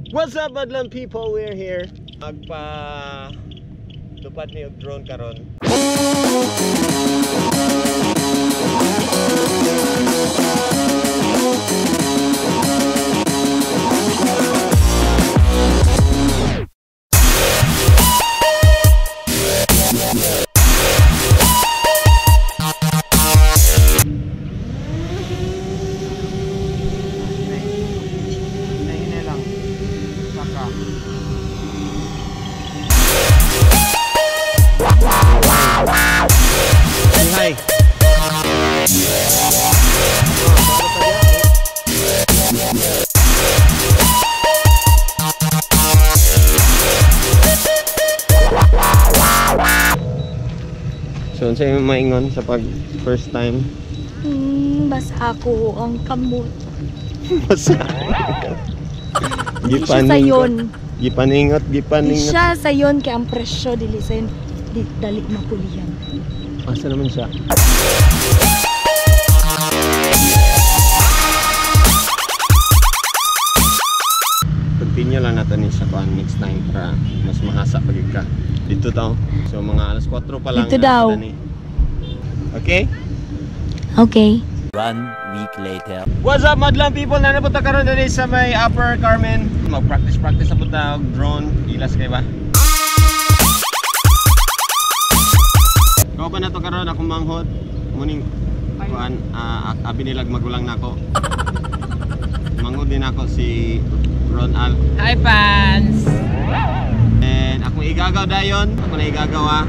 What's up, madlang people? We're here. Magpa lupad ni og drone karon. Hi. So, sa yung maingon sa pag first time? Basta ako ang kamot. Basta. Di siya sayon. Gipaningot. Di siya sayon kaya ang presyo dili sayon. Di dali mapulihan. Asa naman siya? Continue lang natin sa kuan next time para mas mahasa pagig ka. Dito daw. So mga alas 4 pa lang. Dito daw. Okay? Okay. 1 week later. What's up, madlang people? Nanapunta karon dali sa may Upper Carmen. Mag-practice sa punta og drone. Ilas kay ba? Kau pa na to karon akong manghod. Muning kuan abi nilag magulang nako. Manghod din ako si Ronald. Hi fans. And akong igagaw dayon, ako na igagaw ha.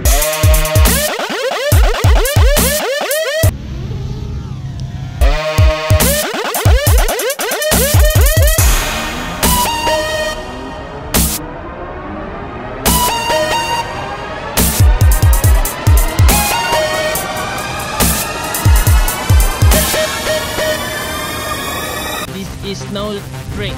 Is no trick.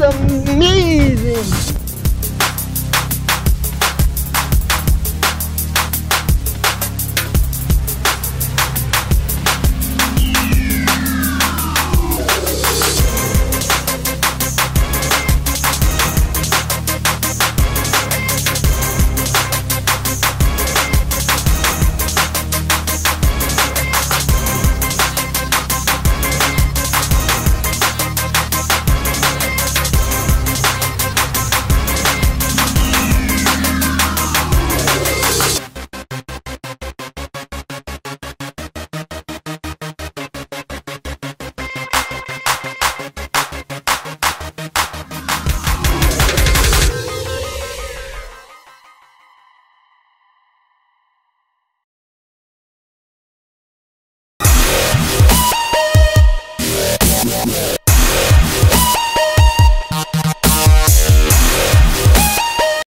Amazing!